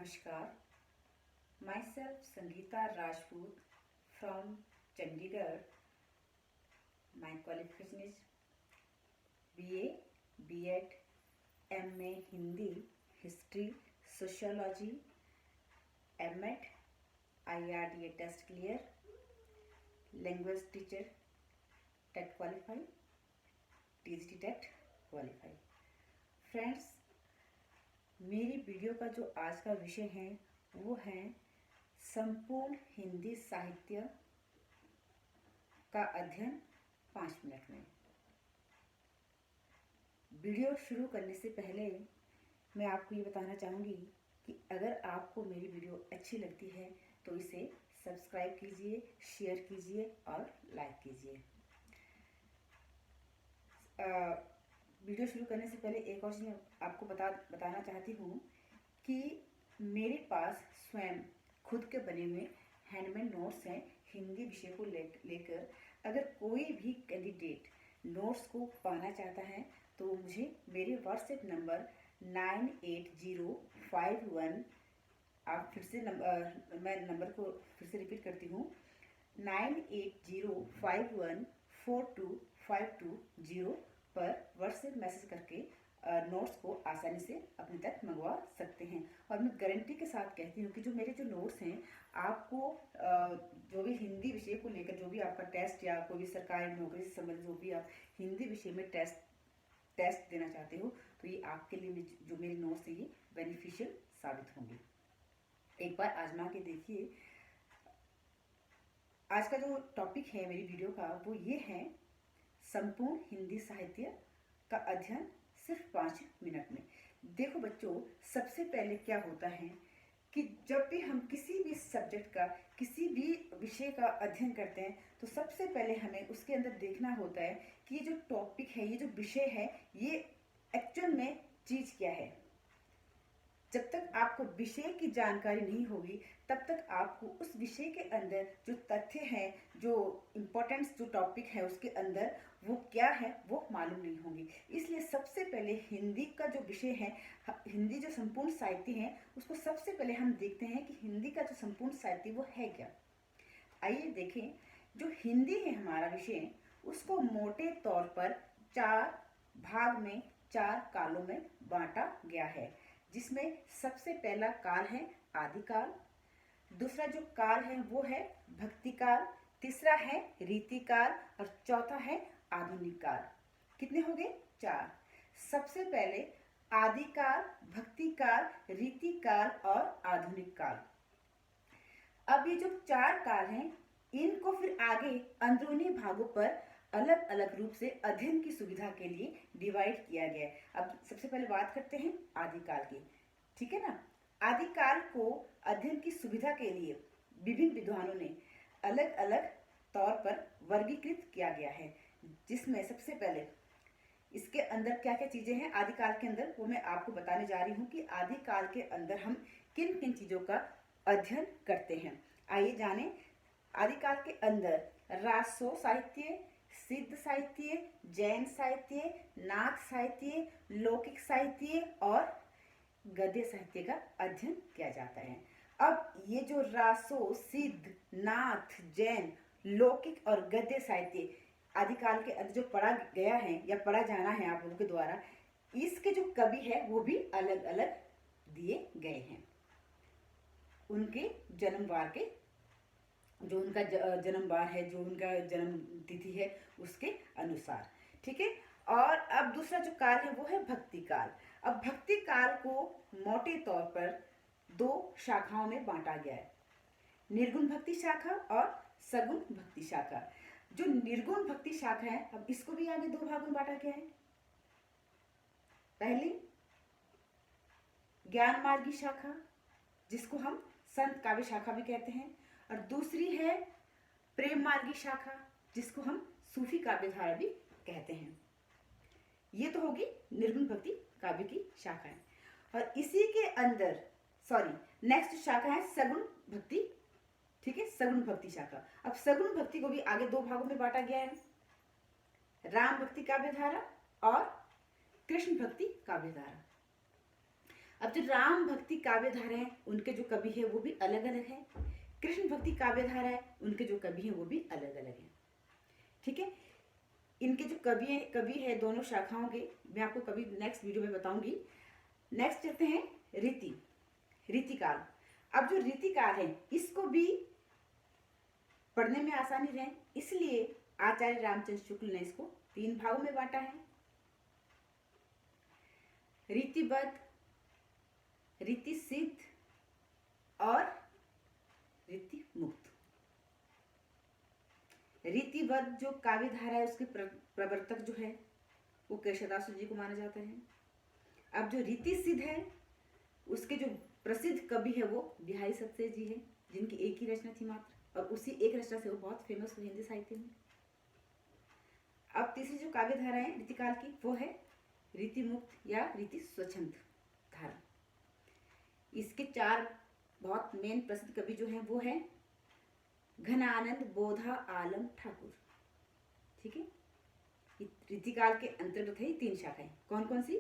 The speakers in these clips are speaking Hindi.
Namaskar. Myself Sangeeta Rajput from Chandigarh. My qualification is BA, B.Ed, MA Hindi, History, Sociology, M.Ed, IRDA test clear, language teacher TET qualified, TGT TET qualified. Friends, मेरी वीडियो का जो आज का विषय है वो है संपूर्ण हिंदी साहित्य का अध्ययन 5 मिनट में। वीडियो शुरू करने से पहले मैं आपको ये बताना चाहूँगी कि अगर आपको मेरी वीडियो अच्छी लगती है तो इसे सब्सक्राइब कीजिए, शेयर कीजिए और लाइक कीजिए। वीडियो शुरू करने से पहले एक और चीज़ आपको बताना चाहती हूँ कि मेरे पास स्वयं खुद के बने हुए हैंडमेड नोट्स हैं हिंदी विषय को लेकर। अगर कोई भी कैंडिडेट नोट्स को पाना चाहता है तो मुझे मेरे व्हाट्सएप नंबर 9805 आप फिर से मैं नंबर को फिर से रिपीट करती हूँ 9805142520 पर व्हाट्सएप मैसेज करके नोट्स को आसानी से अपने तक मंगवा सकते हैं। और मैं गारंटी के साथ कहती हूँ कि जो मेरे नोट्स हैं आपको जो भी हिंदी विषय को लेकर जो भी आपका टेस्ट या कोई भी सरकारी नौकरी से संबंधित जो भी आप हिंदी विषय में टेस्ट देना चाहते हो तो ये आपके लिए जो मेरे नोट्स हैं ये बेनिफिशियल साबित होंगे। एक बार आजमा के देखिए। आज का जो टॉपिक है मेरी वीडियो का वो ये है संपूर्ण हिंदी साहित्य का अध्ययन सिर्फ 5 मिनट में। देखो बच्चों, सबसे पहले क्या होता है कि जब भी हम किसी भी सब्जेक्ट का किसी भी विषय का अध्ययन करते हैं तो सबसे पहले हमें उसके अंदर देखना होता है कि ये जो टॉपिक है, ये जो विषय है, ये एक्चुअल में चीज़ क्या है। जब तक आपको विषय की जानकारी नहीं होगी तब तक आपको उस विषय के अंदर जो तथ्य है, जो इम्पोर्टेंस जो टॉपिक है उसके अंदर वो क्या है वो मालूम नहीं होंगी। इसलिए सबसे पहले हिंदी का जो विषय है, हिंदी जो संपूर्ण साहित्य है, उसको सबसे पहले हम देखते हैं कि हिंदी का जो संपूर्ण साहित्य वो है क्या। आइए देखें, जो हिंदी है हमारा विषय उसको मोटे तौर पर 4 भाग में 4 कालों में बांटा गया है, जिसमें सबसे पहला काल है आदिकाल, दूसरा जो काल है वो है भक्ति काल, तीसरा है रीतिकाल और चौथा है आधुनिक काल। कितने हो गए? 4। सबसे पहले आदिकाल, भक्ति काल, रीतिकाल और आधुनिक काल। अब ये जो 4 काल हैं इनको फिर आगे अंदरूनी भागों पर अलग अलग रूप से अध्ययन की सुविधा के लिए डिवाइड किया गया है। अब सबसे पहले बात करते हैं आदिकाल की, ठीक है ना। आदिकाल को अध्ययन की सुविधा के लिए विभिन्न विद्वानों ने अलग अलग तौर पर वर्गीकृत किया गया है, जिसमें सबसे पहले इसके अंदर क्या क्या चीजें हैं आदिकाल के अंदर वो मैं आपको बताने जा रही हूँ कि आदिकाल के अंदर हम किन किन चीजों का अध्ययन करते हैं। आइए जाने। आदिकाल के अंदर रासो साहित्य, सिद्ध साहित्य, जैन साहित्य, नाथ साहित्य, लौकिक साहित्य और गद्य साहित्य का अध्ययन किया जाता है। अब ये जो रासो, सिद्ध, नाथ, जैन, लौकिक और गद्य साहित्य आदिकाल के अंदर जो पढ़ा गया है या पढ़ा जाना है आप लोगों के द्वारा, इसके जो कवि है वो भी अलग अलग दिए गए हैं उनके जन्मवार के, जो उनका जन्मवार है, जो उनका जन्म तिथि है उसके अनुसार, ठीक है। और अब दूसरा जो काल है वो है भक्ति काल। अब भक्ति काल को मोटे तौर पर 2 शाखाओं में बांटा गया है, निर्गुण भक्ति शाखा और सगुण भक्ति शाखा। जो निर्गुण भक्ति शाखा है अब इसको भी आगे 2 भागों में बांटा गया है। पहली ज्ञान मार्गी शाखा जिसको हम संत काव्य शाखा भी कहते हैं, और दूसरी है प्रेम मार्गी शाखा जिसको हम सूफी काव्य धारा भी कहते हैं। ये तो होगी निर्गुण भक्ति काव्य की शाखा है। और इसी के अंदर नेक्स्ट शाखा है सगुण भक्ति, ठीक है, सगुण भक्ति शाखा। अब सगुण भक्ति को भी आगे 2 भागों में बांटा गया है, राम भक्ति काव्य धारा और कृष्ण भक्ति काव्य धारा। अब जो राम भक्ति काव्य धारा है उनके जो कवि है वो भी अलग अलग है, कृष्ण भक्ति काव्य धारा है उनके जो कवि हैं वो भी अलग अलग हैं। ठीक है, इनके जो कवि है दोनों शाखाओं के मैं आपको कभी नेक्स्ट वीडियो में बताऊंगी। नेक्स्ट चलते हैं रीतिकाल। अब जो रीतिकाल है इसको भी पढ़ने में आसानी रहे इसलिए आचार्य रामचंद्र शुक्ल ने इसको 3 भागों में बांटा है, रीतिबद्ध, रीति सिद्ध और रीति मुक्त। रीतिबद्ध जो काव्य धारा है उसके प्रवर्तक जो है वो केशवदास जी को माना जाता है। अब जो रीति सिद्ध है उसके जो प्रसिद्ध कवि है वो बिहारी सत्यसेन जी है, जिनकी एक ही रचना थी मात्र, और उसी एक रचना से वो बहुत फेमस हुए हिंदी साहित्य में। अब तीसरी जो काव्य धारा है रीतिकाल की वो है रीति मुक्त या रीति स्वच्छंद धारा। इसके 4 बहुत मेन प्रसिद्ध कवि जो हैं वो है घनानंद बोधा आलम ठाकुर। ठीक है, रीतिकाल के अंतर्गत है 3 शाखाएं, कौन कौन सी?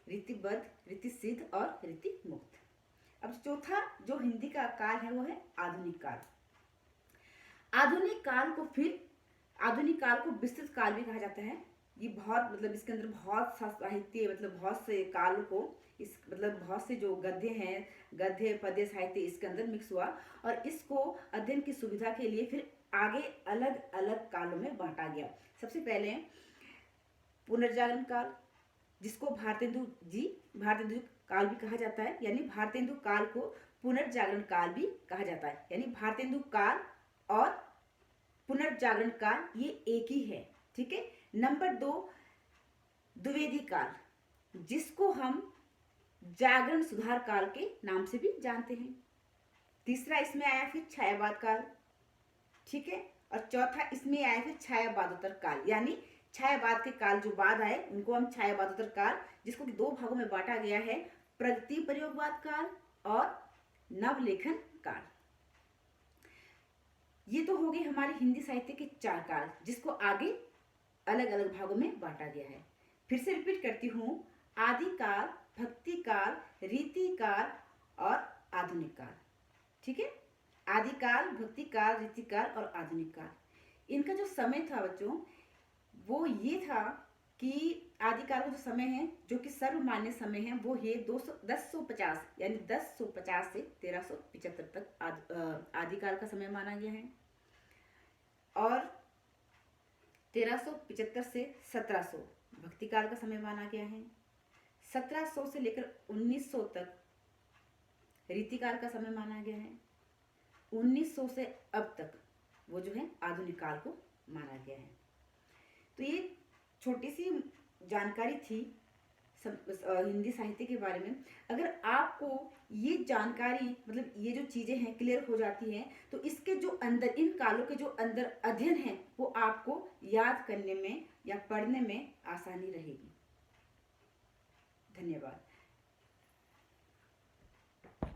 रीतिबद्ध, रीति सिद्ध और रीति मुक्त। अब चौथा जो हिंदी का काल है वो है आधुनिक काल। आधुनिक काल को विस्तृत काल भी कहा जाता है। ये बहुत मतलब इसके अंदर बहुत सा साहित्य मतलब बहुत से काल को इस मतलब बहुत से जो गद्य पद्य साहित्य इसके अंदर मिक्स हुआ और इसको अध्ययन की सुविधा के लिए फिर आगे अलग अलग कालों में बांटा गया। सबसे पहले पुनर्जागरण काल, जिसको भारतेंदु काल भी कहा जाता है, यानी भारतेंदु काल को पुनर्जागरण काल भी कहा जाता है, यानी भारतेंदु काल और पुनर्जागरण काल ये एक ही है। ठीक है। नंबर 2 द्विवेदी काल, जिसको हम जागरण सुधार काल के नाम से भी जानते हैं। तीसरा इसमें आया फिर छायावाद काल। ठीक है, और चौथा इसमें आया फिर छायावादोत्तर काल, यानी छायावाद के काल जो बाद आए उनको हम छायावादोत्तर काल, जिसको कि 2 भागों में बांटा गया है, प्रगति प्रयोगवाद काल और नवलेखन काल। ये तो हो गए हमारे हिंदी साहित्य के 4 काल, जिसको आगे अलग अलग भागों में बांटा गया है। फिर से रिपीट करती हूँ, आदि काल, भक्ति काल, रीति काल और आधुनिक काल। ठीक है, आदि काल, भक्ति काल, रीति काल और आधुनिक काल। इनका जो समय था बच्चों वो ये था कि आदिकाल का जो समय है जो कि सर्वमान्य समय है वो है 1050 यानी 1050 से 1375 तक आदिकाल का समय माना गया है, और 1375 से 1700 भक्ति काल का समय माना गया है। 1700 से लेकर 1900 तक रीतिकाल का समय माना गया है। 1900 से अब तक वो जो है आधुनिक काल को माना गया है। तो ये छोटी सी जानकारी थी हिंदी साहित्य के बारे में। अगर आपको ये जानकारी मतलब ये जो चीज़ें हैं क्लियर हो जाती हैं तो इसके जो अंदर इन कालों के जो अंदर अध्ययन है वो आपको याद करने में या पढ़ने में आसानी रहेगी। धन्यवाद।